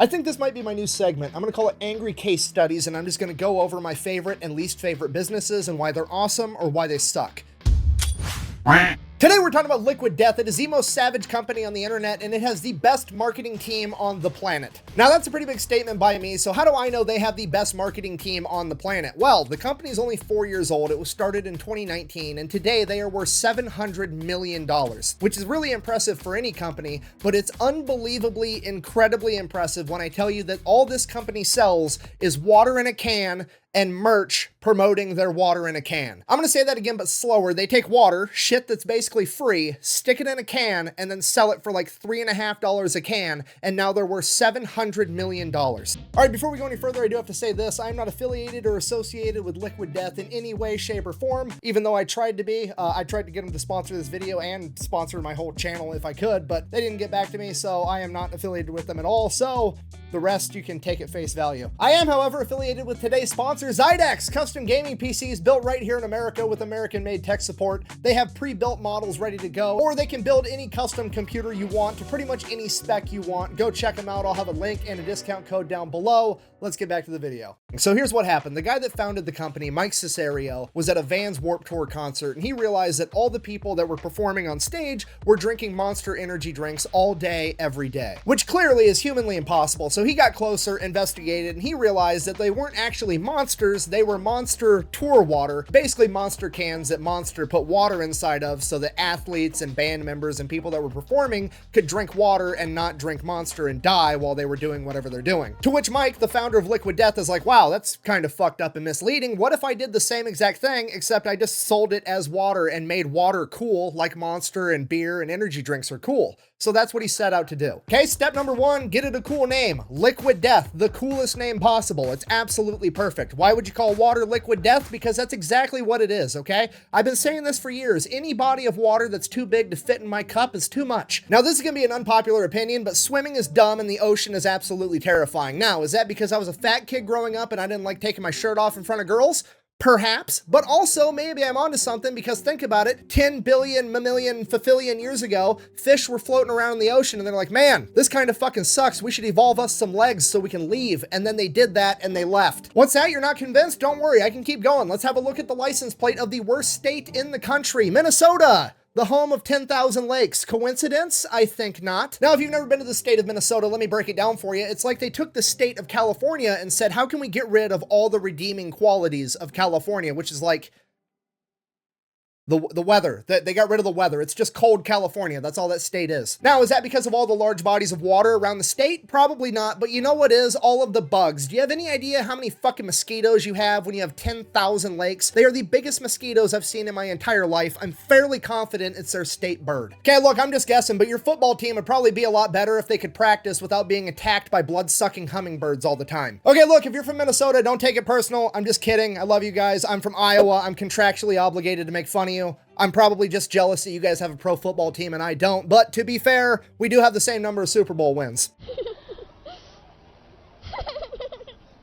I think this might be my new segment. I'm gonna call it Angry Case Studies, and I'm just gonna go over my favorite and least favorite businesses and why they're awesome or why they suck. Today we're talking about Liquid Death. It is the most savage company on the internet, and it has the best marketing team on the planet. Now that's a pretty big statement by me, so how do I know they have the best marketing team on the planet? Well, the company is only 4 years old. It was started in 2019, and today they are worth $700 million, which is really impressive for any company, but it's unbelievably, incredibly impressive when I tell you that all this company sells is water in a can and merch promoting their water in a can. I'm gonna say that again, but slower. They take water, shit that's basically free, stick it in a can, and then sell it for like $3.50 a can, and now they're worth $700 million. All right, before we go any further, I do have to say this. I'm not affiliated or associated with Liquid Death in any way, shape, or form, even though I tried to be. I tried to get them to sponsor this video and sponsor my whole channel if I could, but they didn't get back to me, so I am not affiliated with them at all, so the rest you can take at face value. I am, however, affiliated with today's sponsor, Xidax, custom gaming PCs built right here in America with American-made tech support. They have pre-built models ready to go, or they can build any custom computer you want to pretty much any spec you want. Go check them out. I'll have a link and a discount code down below. Let's get back to the video. So here's what happened. The guy that founded the company, Mike Cesario, was at a Vans Warped Tour concert, and he realized that all the people that were performing on stage were drinking Monster energy drinks all day, every day, which clearly is humanly impossible. So he got closer, investigated, and he realized that they weren't actually monsters. They were Monster tour water, basically Monster cans that Monster put water inside of so that athletes and band members and people that were performing could drink water and not drink Monster and die while they were doing whatever they're doing. To which Mike, the founder of Liquid Death, is like, wow, that's kind of fucked up and misleading. What if I did the same exact thing, except I just sold it as water and made water cool like Monster and beer and energy drinks are cool? So that's what he set out to do. Okay, step number one, get it a cool name. Liquid Death, the coolest name possible. It's absolutely perfect. Why would you call water Liquid Death? Because that's exactly what it is, okay? I've been saying this for years. Any body of water that's too big to fit in my cup is too much. Now, this is gonna be an unpopular opinion, but swimming is dumb and the ocean is absolutely terrifying. Now, is that because I was a fat kid growing up and I didn't like taking my shirt off in front of girls? Perhaps, but also maybe I'm onto something, because think about it, 10 billion, mammalian, fafillion years ago, fish were floating around in the ocean and they're like, man, this kind of fucking sucks. We should evolve us some legs so we can leave. And then they did that and they left. What's that? You're not convinced? Don't worry, I can keep going. Let's have a look at the license plate of the worst state in the country, Minnesota. The home of 10,000 lakes. Coincidence? I think not. Now, if you've never been to the state of Minnesota, let me break it down for you. It's like they took the state of California and said, how can we get rid of all the redeeming qualities of California, which is like the weather. They got rid of the weather. It's just cold California. That's all that state is. Now, is that because of all the large bodies of water around the state? Probably not, but you know what is? All of the bugs. Do you have any idea how many fucking mosquitoes you have when you have 10,000 lakes? They are the biggest mosquitoes I've seen in my entire life. I'm fairly confident it's their state bird. Okay, look, I'm just guessing, but your football team would probably be a lot better if they could practice without being attacked by blood-sucking hummingbirds all the time. Okay, look, if you're from Minnesota, don't take it personal. I'm just kidding. I love you guys. I'm from Iowa. I'm contractually obligated to make fun of you. I'm probably just jealous that you guys have a pro football team and I don't, but to be fair, we do have the same number of Super Bowl wins.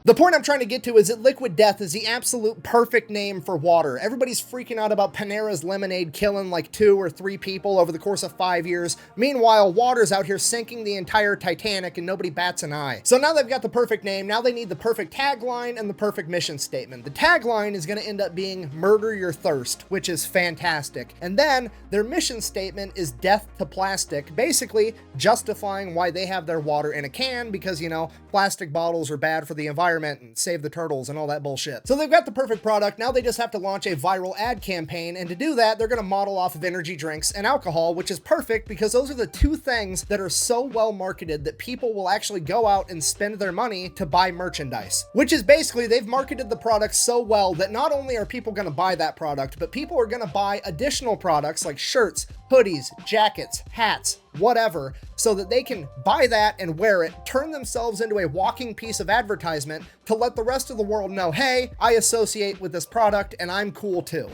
The point I'm trying to get to is that Liquid Death is the absolute perfect name for water. Everybody's freaking out about Panera's lemonade killing like 2 or 3 people over the course of 5 years. Meanwhile, water's out here sinking the entire Titanic and nobody bats an eye. So now they've got the perfect name, now they need the perfect tagline and the perfect mission statement. The tagline is gonna end up being "Murder Your Thirst," which is fantastic. And then their mission statement is "Death to Plastic," basically justifying why they have their water in a can because, you know, plastic bottles are bad for the environment and save the turtles and all that bullshit. So they've got the perfect product. Now they just have to launch a viral ad campaign. And to do that, they're going to model off of energy drinks and alcohol, which is perfect because those are the two things that are so well marketed that people will actually go out and spend their money to buy merchandise, which is basically they've marketed the product so well that not only are people going to buy that product, but people are going to buy additional products like shirts, hoodies, jackets, hats, whatever, so that they can buy that and wear it, turn themselves into a walking piece of advertisement to let the rest of the world know, hey, I associate with this product and I'm cool too.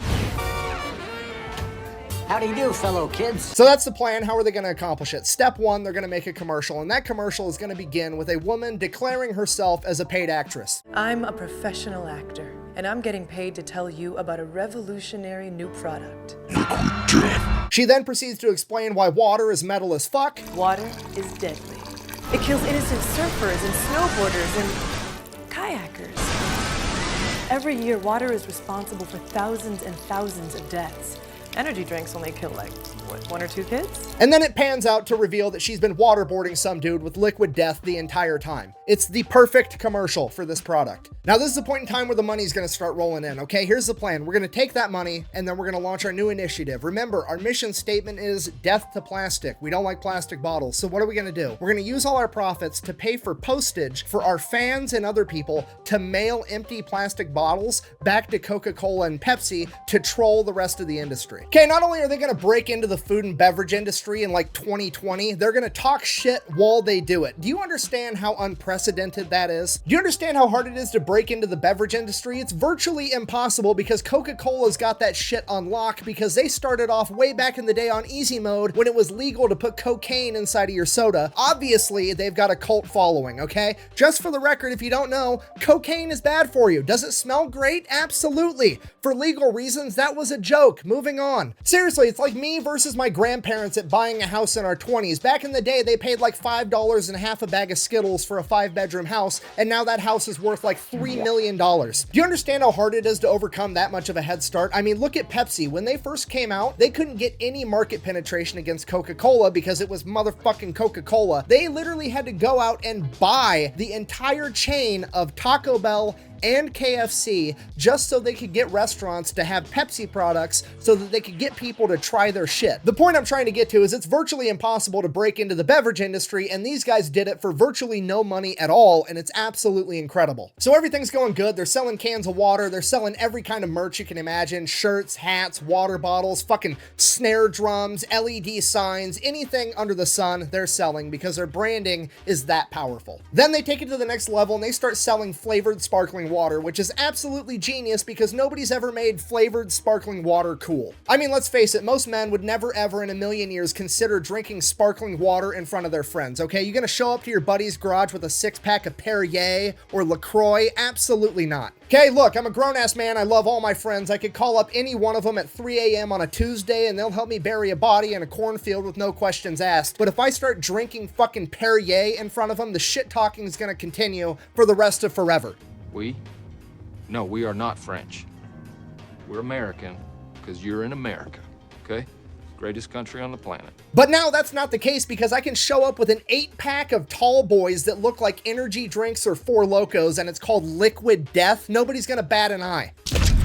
How do you do, fellow kids? So that's the plan. How are they going to accomplish it? Step one, they're going to make a commercial, and that commercial is going to begin with a woman declaring herself as a paid actress. I'm a professional actor, and I'm getting paid to tell you about a revolutionary new product. She then proceeds to explain why water is metal as fuck. Water is deadly. It kills innocent surfers and snowboarders and kayakers. Every year, water is responsible for thousands and thousands of deaths. Energy drinks only kill, like, what, 1 or 2 kids? And then it pans out to reveal that she's been waterboarding some dude with liquid death the entire time. It's the perfect commercial for this product. Now, this is the point in time where the money's gonna start rolling in, okay? Here's the plan. We're gonna take that money, and then we're gonna launch our new initiative. Remember, our mission statement is death to plastic. We don't like plastic bottles, so what are we gonna do? We're gonna use all our profits to pay for postage for our fans and other people to mail empty plastic bottles back to Coca-Cola and Pepsi to troll the rest of the industry. Okay, not only are they gonna break into the food and beverage industry in like 2020, they're gonna talk shit while they do it. Do you understand how unprecedented that is? Do you understand how hard it is to break into the beverage industry? It's virtually impossible because Coca-Cola's got that shit on lock because they started off way back in the day on easy mode when it was legal to put cocaine inside of your soda. Obviously, they've got a cult following, okay? Just for the record, if you don't know, cocaine is bad for you. Does it smell great? Absolutely. For legal reasons, that was a joke. Moving on. Seriously, it's like me versus my grandparents at buying a house in our 20s. Back in the day, they paid like $5 and half a bag of Skittles for a 5-bedroom house, and now that house is worth like $3 million. Do you understand how hard it is to overcome that much of a head start? I mean, look at Pepsi. When they first came out, they couldn't get any market penetration against Coca-Cola because it was motherfucking Coca-Cola. They literally had to go out and buy the entire chain of Taco Bell and KFC just so they could get restaurants to have Pepsi products so that they could get people to try their shit. The point I'm trying to get to is it's virtually impossible to break into the beverage industry, and these guys did it for virtually no money at all, and it's absolutely incredible. So everything's going good. They're selling cans of water. They're selling every kind of merch you can imagine. Shirts, hats, water bottles, fucking snare drums, LED signs, anything under the sun they're selling because their branding is that powerful. Then they take it to the next level and they start selling flavored sparkling water, which is absolutely genius because nobody's ever made flavored sparkling water cool. I mean, let's face it, most men would never ever in a million years consider drinking sparkling water in front of their friends, okay? You gonna show up to your buddy's garage with a 6-pack of Perrier or LaCroix? Absolutely not. Okay, look, I'm a grown-ass man. I love all my friends. I could call up any one of them at 3 a.m. on a Tuesday and they'll help me bury a body in a cornfield with no questions asked. But if I start drinking fucking Perrier in front of them, the shit talking is gonna continue for the rest of forever. We? No, we are not French. We're American, because you're in America, okay? Greatest country on the planet. But now that's not the case because I can show up with an 8-pack of tall boys that look like energy drinks or Four Locos and it's called Liquid Death. Nobody's gonna bat an eye.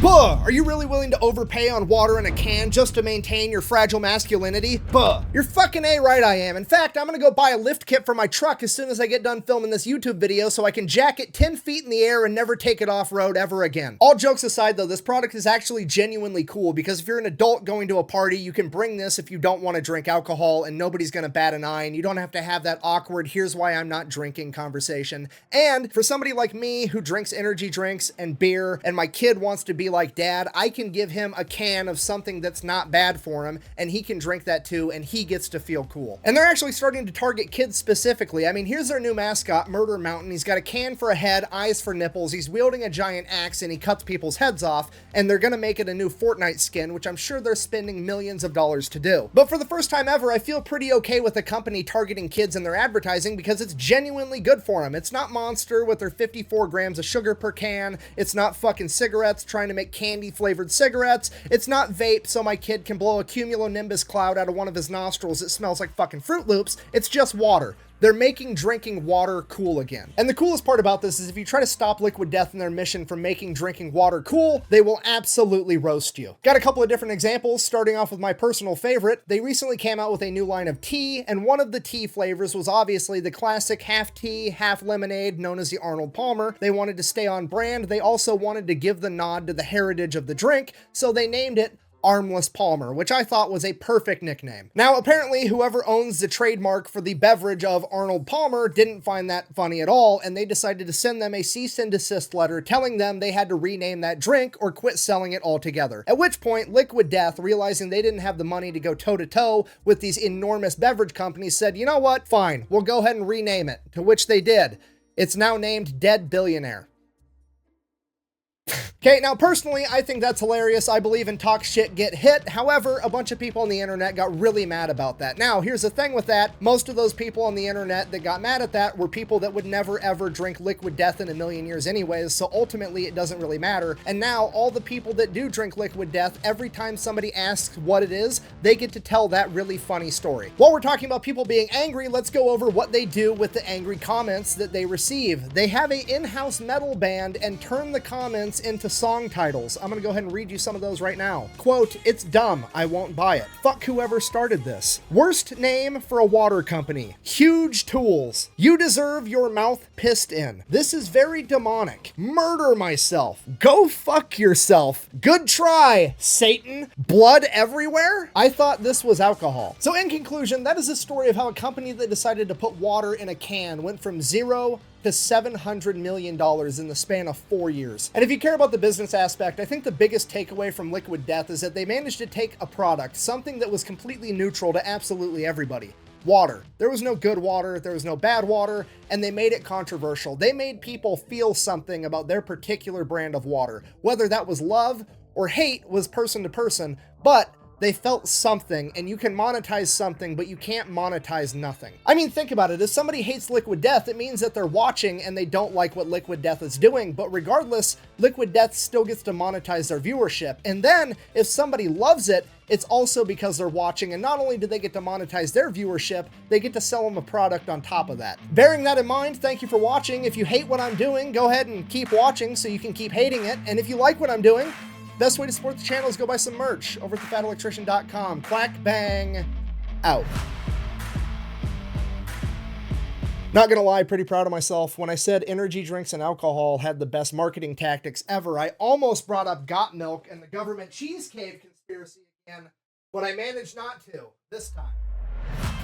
Buh! Are you really willing to overpay on water in a can just to maintain your fragile masculinity? Buh! You're fucking A-right I am. In fact, I'm gonna go buy a lift kit for my truck as soon as I get done filming this YouTube video so I can jack it 10 feet in the air and never take it off-road ever again. All jokes aside though, this product is actually genuinely cool because if you're an adult going to a party, you can bring this if you don't want to drink alcohol and nobody's gonna bat an eye and you don't have to have that awkward here's why I'm not drinking conversation. And for somebody like me who drinks energy drinks and beer and my kid wants to be like dad, I can give him a can of something that's not bad for him and he can drink that too and he gets to feel cool. And they're actually starting to target kids specifically. I mean, here's their new mascot, Murder Mountain. He's got a can for a head, eyes for nipples. He's wielding a giant axe and he cuts people's heads off, and they're gonna make it a new Fortnite skin, which I'm sure they're spending millions of dollars to do. But for the first time ever, I feel pretty okay with the company targeting kids in their advertising because it's genuinely good for them. It's not Monster with their 54 grams of sugar per can. It's not fucking cigarettes trying to make candy flavored cigarettes. It's not vape so my kid can blow a cumulonimbus cloud out of one of his nostrils that smells like fucking Fruit Loops. It's just water. They're making drinking water cool again. And the coolest part about this is if you try to stop Liquid Death in their mission from making drinking water cool, they will absolutely roast you. Got a couple of different examples, starting off with my personal favorite. They recently came out with a new line of tea, and one of the tea flavors was obviously the classic half tea, half lemonade, known as the Arnold Palmer. They wanted to stay on brand. They also wanted to give the nod to the heritage of the drink, so they named it Armless Palmer, which I thought was a perfect nickname. Now, apparently, whoever owns the trademark for the beverage of Arnold Palmer didn't find that funny at all, and they decided to send them a cease and desist letter telling them they had to rename that drink or quit selling it altogether. At which point, Liquid Death, realizing they didn't have the money to go toe-to-toe with these enormous beverage companies, said, you know what? Fine, we'll go ahead and rename it, to which they did. It's now named Dead Billionaire. Okay, now personally, I think that's hilarious. I believe in talk shit, get hit. However, a bunch of people on the internet got really mad about that. Now, here's the thing with that. Most of those people on the internet that got mad at that were people that would never ever drink liquid death in a million years anyways, so ultimately it doesn't really matter. And now all the people that do drink liquid death, every time somebody asks what it is, they get to tell that really funny story. While we're talking about people being angry, let's go over what they do with the angry comments that they receive. They have an in-house metal band and turn the comments into song titles. I'm gonna go ahead and read you some of those right now. Quote, "It's dumb, I won't buy it. Fuck whoever started this. Worst name for a water company. Huge tools. You deserve your mouth pissed in. This is very demonic. Murder myself. Go fuck yourself. Good try, Satan. Blood everywhere." I thought this was alcohol. So in conclusion, that is a story of how a company that decided to put water in a can went from zero to $700 million in the span of 4 years. And if you care about the business aspect, I think the biggest takeaway from Liquid Death is that they managed to take a product, something that was completely neutral to absolutely everybody. Water. There was no good water, there was no bad water, and they made it controversial. They made people feel something about their particular brand of water. Whether that was love or hate was person to person, but they felt something, and you can monetize something, but you can't monetize nothing. I mean, think about it. If somebody hates Liquid Death, it means that they're watching and they don't like what Liquid Death is doing, but regardless, Liquid Death still gets to monetize their viewership. And then, if somebody loves it, it's also because they're watching, and not only do they get to monetize their viewership, they get to sell them a product on top of that. Bearing that in mind, thank you for watching. If you hate what I'm doing, go ahead and keep watching so you can keep hating it. And if you like what I'm doing, best way to support the channel is go buy some merch over at thefatelectrician.com. Clack bang out. Not gonna lie, pretty proud of myself. When I said energy drinks and alcohol had the best marketing tactics ever, I almost brought up Got Milk and the government cheese cave conspiracy again, but I managed not to this time.